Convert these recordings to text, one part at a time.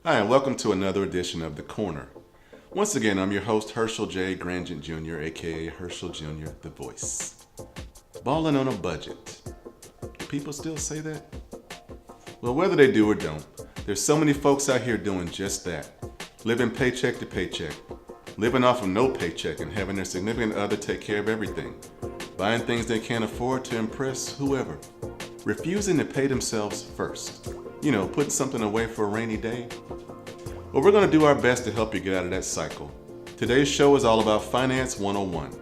Hi, and welcome to another edition of The Corner. Once again, I'm your host, Herschel J. Grangent Jr., aka Herschel Jr., the voice. Balling on a budget. Do people still say that? Well, whether they do or don't, there's so many folks out here doing just that. Living paycheck to paycheck. Living off of no paycheck and having their significant other take care of everything. Buying things they can't afford to impress whoever. Refusing to pay themselves first. You know, putting something away for a rainy day. Well, we're going to do our best to help you get out of that cycle. Today's show is all about Finance 101,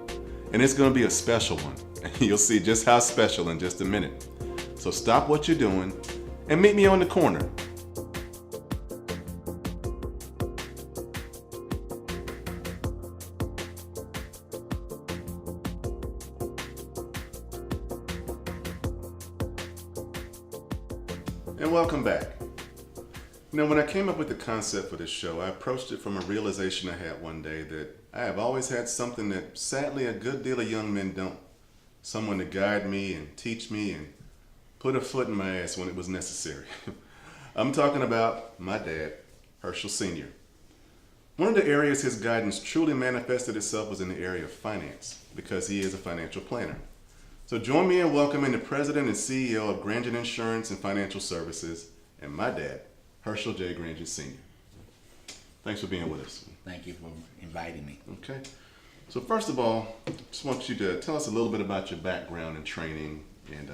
and it's going to be a special one. And you'll see just how special in just a minute. So stop what you're doing and meet me on the corner. And welcome back. You know, when I came up with the concept for this show, I approached it from a realization I had one day that I have always had something that sadly a good deal of young men don't. Someone to guide me and teach me and put a foot in my ass when it was necessary. I'm talking about my dad, Herschel Sr. One of the areas his guidance truly manifested itself was in the area of finance, because he is a financial planner. So join me in welcoming the president and CEO of Grangent Insurance and Financial Services, and my dad, Herschel J. Grangent Sr. Thanks for being with us. Thank you for inviting me. Okay. So first of all, just want you to tell us a little bit about your background and training and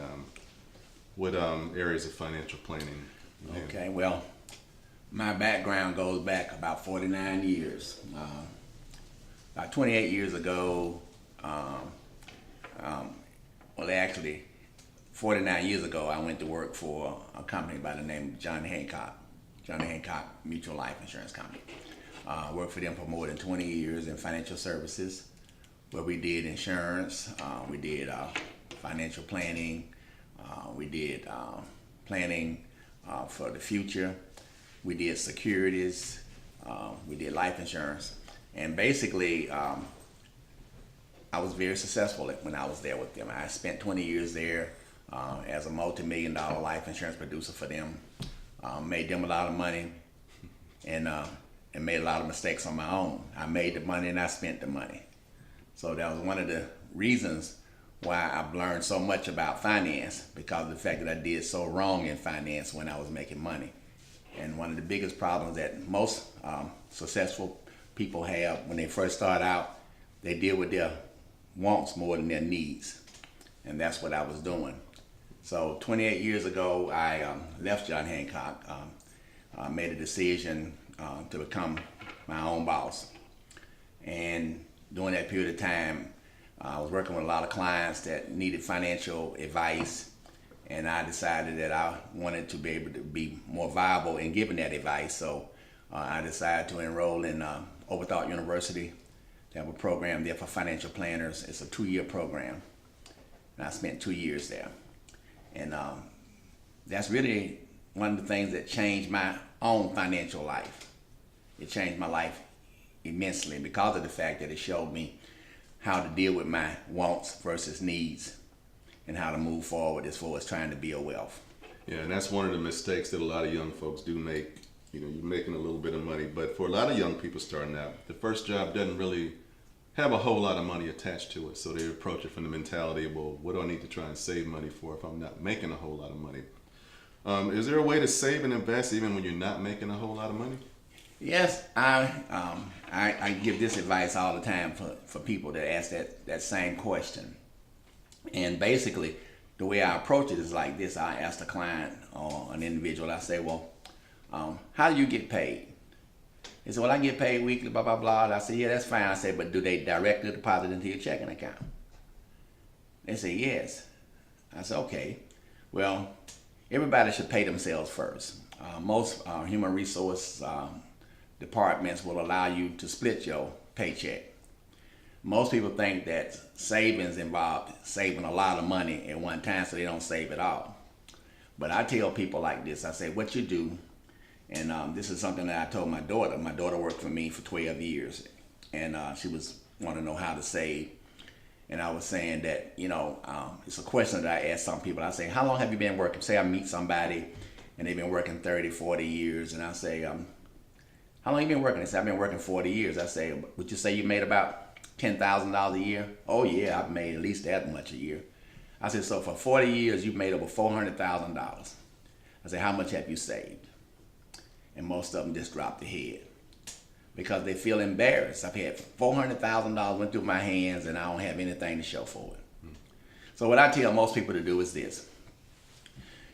what areas of financial planning. Okay, well, my background goes back about 49 years. About 28 years ago, well, actually, 49 years ago, I went to work for a company by the name of John Hancock Mutual Life Insurance Company. Worked for them for more than 20 years in financial services, where we did insurance, we did financial planning, we did planning for the future, we did securities, we did life insurance, and basically I was very successful when I was there with them. I spent 20 years there as a multi-million-dollar life insurance producer for them. Made them a lot of money and made a lot of mistakes on my own. I made the money and I spent the money. So that was one of the reasons why I've learned so much about finance, because of the fact that I did so wrong in finance when I was making money. And one of the biggest problems that most successful people have when they first start out, they deal with their wants more than their needs. And that's what I was doing. So 28 years ago, I left John Hancock, made a decision to become my own boss. And during that period of time, I was working with a lot of clients that needed financial advice, and I decided that I wanted to be able to be more viable in giving that advice. So I decided to enroll in Overthought University. They have a program there for financial planners. It's a 2-year program, and I spent 2 years there. And that's really one of the things that changed my own financial life. It changed my life immensely because of the fact that it showed me how to deal with my wants versus needs and how to move forward as far as trying to build wealth. Yeah, and that's one of the mistakes that a lot of young folks do make. You know, you're making a little bit of money, but for a lot of young people starting out, the first job doesn't really have a whole lot of money attached to it. So they approach it from the mentality of, well, what do I need to try and save money for if I'm not making a whole lot of money? Is there a way to save and invest even when you're not making a whole lot of money? Yes, I give this advice all the time for people that ask that same question. And basically, the way I approach it is like this. I ask the client or an individual, I say, well, how do you get paid? They said, well, I get paid weekly, blah, blah, blah. And I said, yeah, that's fine. I said, but do they directly deposit into your checking account? They say, yes. I said, okay. Well, everybody should pay themselves first. Most human resource departments will allow you to split your paycheck. Most people think that savings involve saving a lot of money at one time, so they don't save it all. But I tell people like this. I say, what you do, and this is something that I told my daughter. My daughter worked for me for 12 years, and she was want to know how to save. And I was saying that, it's a question that I ask some people. I say, how long have you been working? Say I meet somebody and they've been working 30, 40 years, and I say, how long you been working? They said, I've been working 40 years. I say, would you say you made about $10,000 a year? Oh yeah, I've made at least that much a year. I said, so for 40 years, you've made over $400,000. I said, how much have you saved? And most of them just dropped their head because they feel embarrassed. I've had $400,000 went through my hands and I don't have anything to show for it. So what I tell most people to do is this.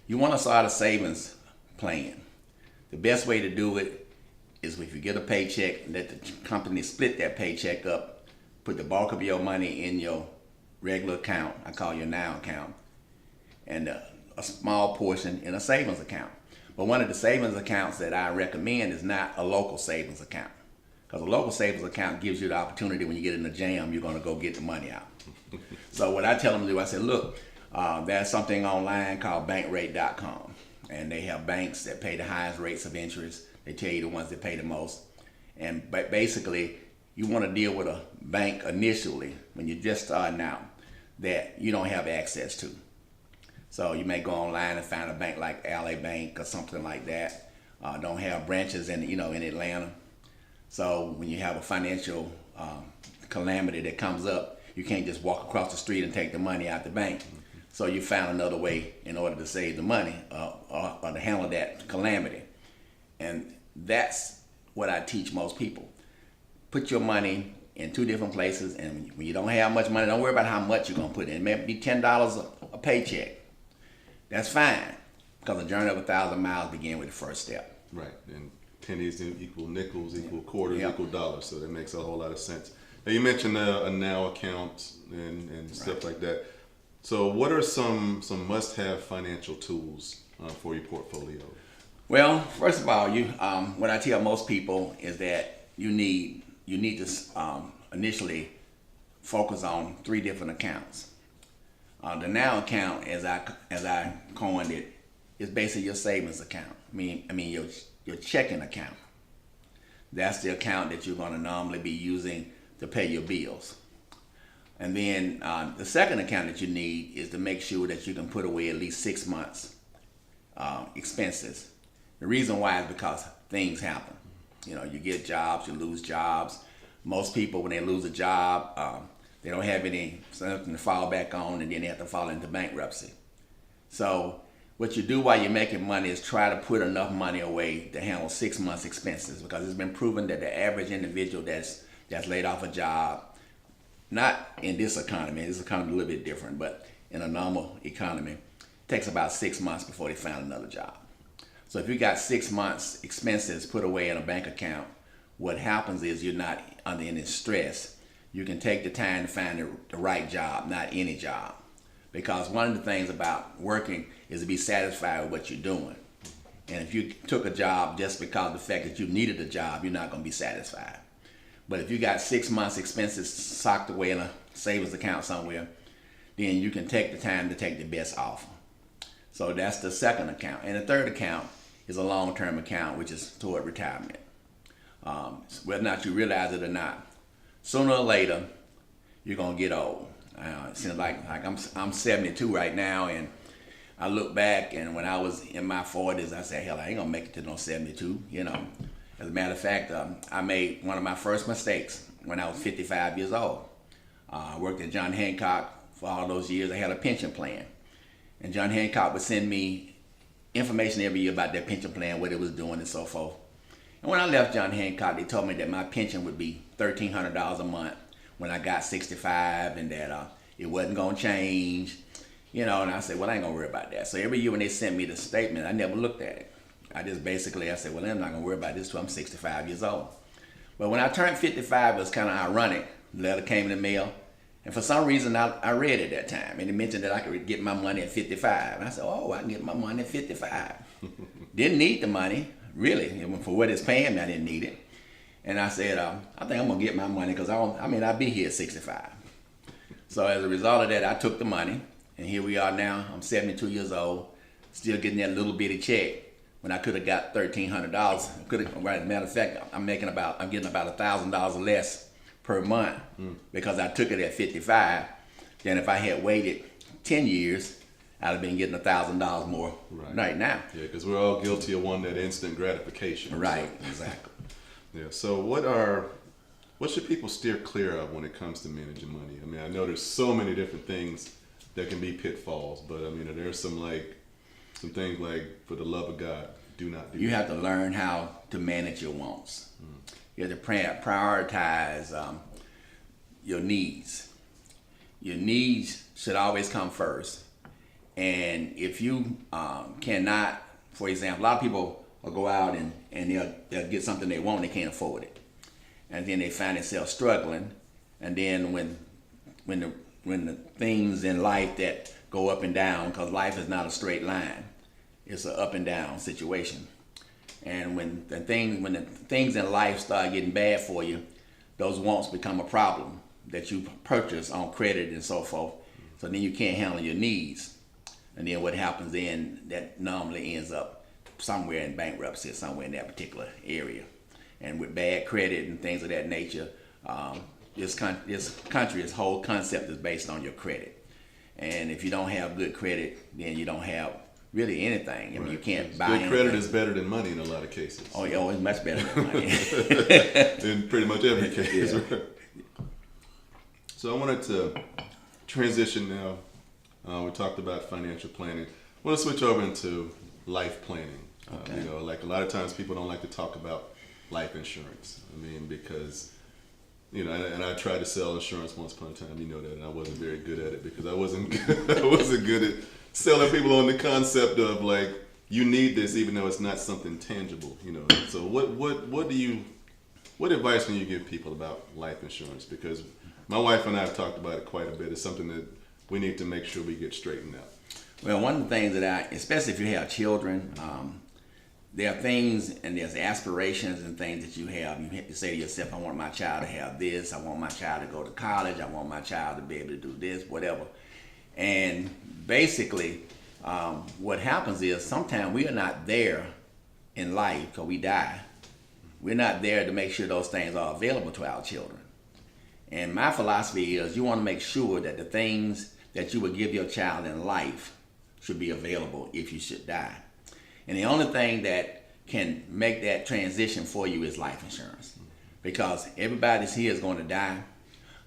You want to start a savings plan. The best way to do it is if you get a paycheck, let the company split that paycheck up, put the bulk of your money in your regular account, I call your now account, and a small portion in a savings account. But one of the savings accounts that I recommend is not a local savings account. Because a local savings account gives you the opportunity when you get in a jam, you're going to go get the money out. So what I tell them to do, I say, look, there's something online called Bankratecom. And they have banks that pay the highest rates of interest. They tell you the ones that pay the most. But basically, you want to deal with a bank initially when you're just starting out that you don't have access to. So you may go online and find a bank like LA Bank or something like that. Don't have branches in Atlanta. So when you have a financial calamity that comes up, you can't just walk across the street and take the money out the bank. So you found another way in order to save the money or to handle that calamity. And that's what I teach most people. Put your money in two different places, and when you don't have much money, don't worry about how much you're going to put in. It may be $10 a paycheck. That's fine, because a journey of 1,000 miles begins with the first step. Right, and pennies equal nickels, equal quarters, Yep. equal dollars, so that makes a whole lot of sense. Now you mentioned a now account and stuff like that. So what are some must-have financial tools for your portfolio? Well, first of all, what I tell most people is that you need to initially focus on 3 different accounts. The now account, as I coined it, is basically your savings account. I mean your checking account. That's the account that you're going to normally be using to pay your bills. And then the second account that you need is to make sure that you can put away at least 6 months expenses. The reason why is because things happen. You get jobs, you lose jobs. Most people, when they lose a job, they don't have something to fall back on, and then they have to fall into bankruptcy. So what you do while you're making money is try to put enough money away to handle 6 months expenses, because it's been proven that the average individual that's laid off a job, not in this economy is a little bit different, but in a normal economy, it takes about 6 months before they find another job. So if you got 6 months expenses put away in a bank account, what happens is you're not under any stress. You can take the time to find the right job, not any job. Because one of the things about working is to be satisfied with what you're doing. And if you took a job just because of the fact that you needed a job, you're not going to be satisfied. But if you got 6 months expenses socked away in a savings account somewhere, then you can take the time to take the best offer. So that's the second account. And the third account is a long-term account, which is toward retirement. Whether or not you realize it or not, sooner or later, you're going to get old. It seems like I'm 72 right now, and I look back, and when I was in my 40s, I said, hell, I ain't going to make it to no 72, As a matter of fact, I made one of my first mistakes when I was 55 years old. I worked at John Hancock for all those years. I had a pension plan. And John Hancock would send me information every year about their pension plan, what it was doing, and so forth. And when I left John Hancock, they told me that my pension would be $1,300 a month when I got 65, and that it wasn't going to change. And I said, well, I ain't going to worry about that. So every year when they sent me the statement, I never looked at it. I said, well, I'm not going to worry about this till I'm 65 years old. But when I turned 55, it was kind of ironic. The letter came in the mail, and for some reason, I read it that time, and it mentioned that I could get my money at 55. And I said, oh, I can get my money at 55. Didn't need the money, really. For what it's paying me, I didn't need it. And I said, I think I'm going to get my money, because I'll be here at 65. So as a result of that, I took the money, and here we are now. I'm 72 years old, still getting that little bitty check when I could have got $1,300. Right, as a matter of fact, I'm getting about $1,000 less per month because I took it at 55. Then if I had waited 10 years, I'd have been getting $1,000 more right now. Yeah, because we're all guilty of wanting that instant gratification. Right, exactly. Yeah. So what should people steer clear of when it comes to managing money? I mean, I know there's so many different things that can be pitfalls, but I mean, there's some things like, for the love of God, do not do You that. have to learn how to manage your wants. You have to prioritize your needs. Your needs should always come first. And if you cannot, for example, a lot of people will go out and they'll get something they want, they can't afford it. And then they find themselves struggling. And then when the things in life that go up and down, because life is not a straight line, it's an up and down situation. And when the things in life start getting bad for you, those wants become a problem that you purchase on credit and so forth. So then you can't handle your needs. And then what happens then, that normally ends up somewhere in bankruptcy, somewhere in that particular area. And with bad credit and things of that nature, this country, this whole concept is based on your credit. And if you don't have good credit, then you don't have really anything. I mean, you can't buy anything. Good credit is better than money in a lot of cases. Oh, yeah, it's much better than money. In pretty much every case. Yeah. Right? So I wanted to transition now. We talked about financial planning. I want to switch over into life planning. Okay. Like a lot of times people don't like to talk about life insurance. I mean, because, and I tried to sell insurance once upon a time, that, and I wasn't very good at it because I wasn't good at selling people on the concept of like, you need this even though it's not something tangible, So what advice can you give people about life insurance? Because my wife and I have talked about it quite a bit. It's something that we need to make sure we get straightened out. Well, one of the things that especially if you have children, there are things and there's aspirations and things that you have. You have to say to yourself, I want my child to have this. I want my child to go to college. I want my child to be able to do this, whatever. And basically, what happens is sometimes we are not there in life because we die. We're not there to make sure those things are available to our children. And my philosophy is you want to make sure that the things that you would give your child in life should be available if you should die. And the only thing that can make that transition for you is life insurance. Because everybody here is going to die.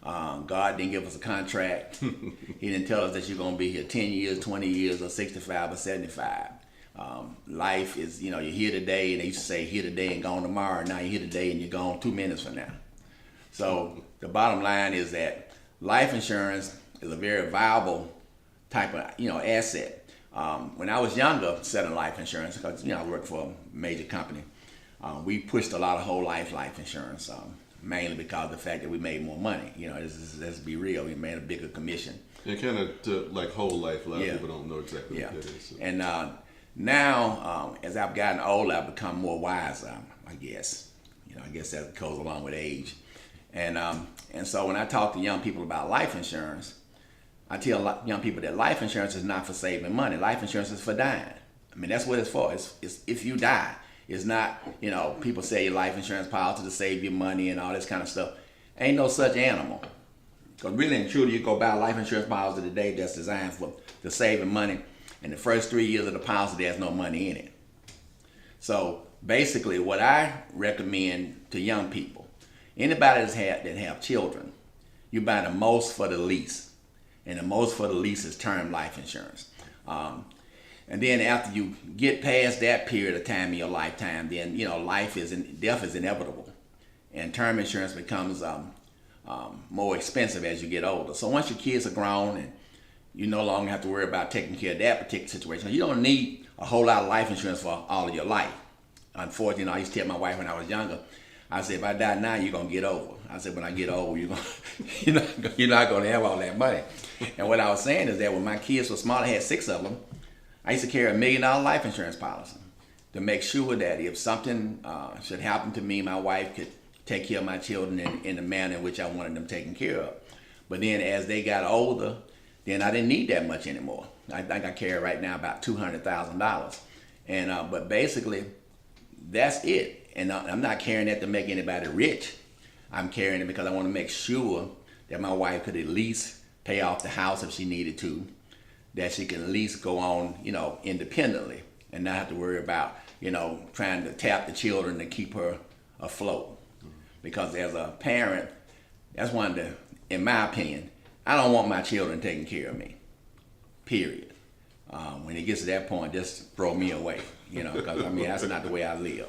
God didn't give us a contract. He didn't tell us that you're going to be here 10 years, 20 years, or 65 or 75. Life is, you're here today, and they used to say here today and gone tomorrow. Now you're here today and you're gone 2 minutes from now. So the bottom line is that life insurance is a very viable type of, asset. When I was younger, selling life insurance, because, I worked for a major company, we pushed a lot of whole life insurance, mainly because of the fact that we made more money. Let's be real, we made a bigger commission. Yeah, kind of like whole life. A lot of people don't know exactly what that is. So. And now, as I've gotten older, I've become more wiser, I guess. I guess that goes along with age. And so when I talk to young people about life insurance, I tell young people that life insurance is not for saving money. Life insurance is for dying. I mean, that's what it's for. It's if you die. It's not, people say your life insurance policy to save your money and all this kind of stuff. Ain't no such animal. Because really and truly, you go buy a life insurance policy today that's designed for saving money. And the first 3 years of the policy, there's no money in it. So basically, what I recommend to young people, anybody that have children, you buy the most for the least. And the most for the least is term life insurance. And then after you get past that period of time in your lifetime, then death is inevitable, and term insurance becomes more expensive as you get older. So once your kids are grown and you no longer have to worry about taking care of that particular situation, you don't need a whole lot of life insurance for all of your life. Unfortunately, I used to tell my wife when I was younger, I said, if I die now, you're gonna get over. I said, when I get old, you're not gonna have all that money. And what I was saying is that when my kids were small, I had 6 of them. I used to carry $1 million life insurance policy to make sure that if something should happen to me, my wife could take care of my children in the manner in which I wanted them taken care of. But then as they got older, then I didn't need that much anymore. I think I carry right now about $200,000. And but basically, that's it. And I'm not carrying that to make anybody rich. I'm carrying it because I want to make sure that my wife could at least pay off the house if she needed to, that she can at least go on, independently and not have to worry about, trying to tap the children to keep her afloat. Because as a parent, that's one of the, in my opinion, I don't want my children taking care of me. Period. When it gets to that point, just throw me away. Because I mean that's not the way I live.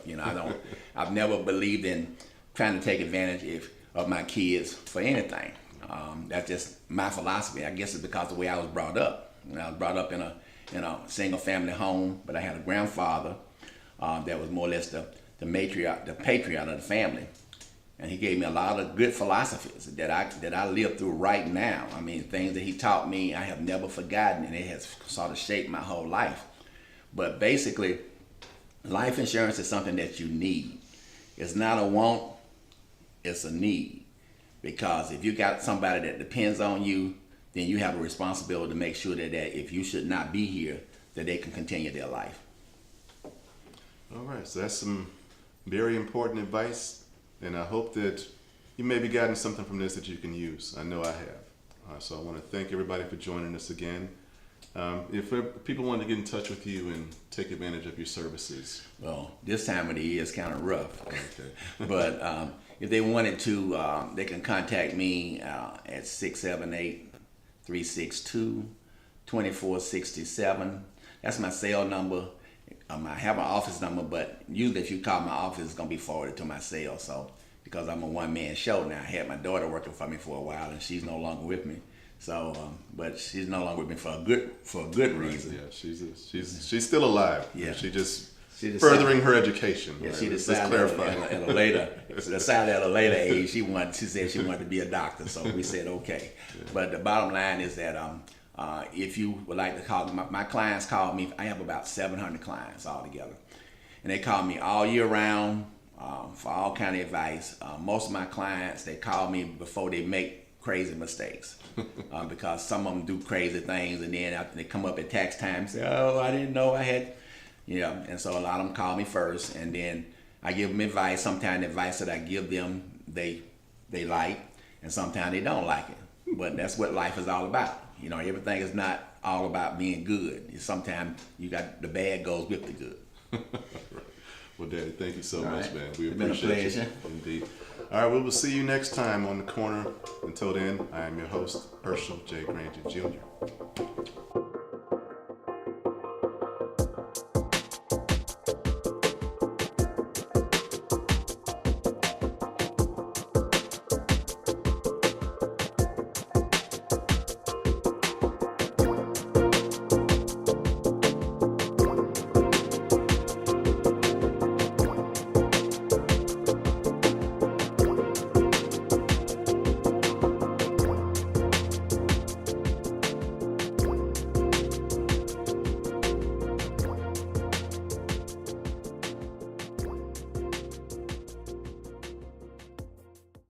I've never believed in trying to take advantage of my kids for anything. That's just my philosophy. I guess it's because of the way I was brought up. I was brought up in a single family home, but I had a grandfather that was more or less the patriarch of the family. And he gave me a lot of good philosophies that I live through right now. I mean, things that he taught me, I have never forgotten, and it has sort of shaped my whole life. But basically, life insurance is something that you need. It's not a want, it's a need. Because if you got somebody that depends on you, then you have a responsibility to make sure that if you should not be here, that they can continue their life. All right, so that's some very important advice. And I hope that you maybe gotten something from this that you can use. I know I have. So I want to thank everybody for joining us again. If people want to get in touch with you and take advantage of your services. Well, this time of the year is kind of rough. Okay. But if they wanted to, they can contact me at 678-362-2467. That's my cell number. I have an office number, but usually if you call my office, it's going to be forwarded to my cell. So, because I'm a one-man show now, I had my daughter working for me for a while, and she's no longer with me. So, but she's no longer with me for a good reason. Yeah, she's still alive. Yeah, she just furthering decided, her education. Yeah, right? she decided at a later age she said she wanted to be a doctor. So we said okay. Yeah. But the bottom line is that if you would like to call my clients call me. I have about 700 clients altogether, and they call me all year round for all kind of advice. Most of my clients, they call me before they make crazy mistakes because some of them do crazy things, and then after they come up at tax time and say, "Oh, I didn't know I had," and so a lot of them call me first, and then I give them advice. Sometimes the advice that I give them they like, and sometimes they don't like it. But that's what life is all about. Everything is not all about being good. Sometimes you got the bad goes with the good. Right. Well, Daddy, thank you so much, right. man. We It's appreciate been a pleasure. you. Indeed. All right, we will see you next time on The Corner. Until then, I am your host, Herschel J. Grangent Jr.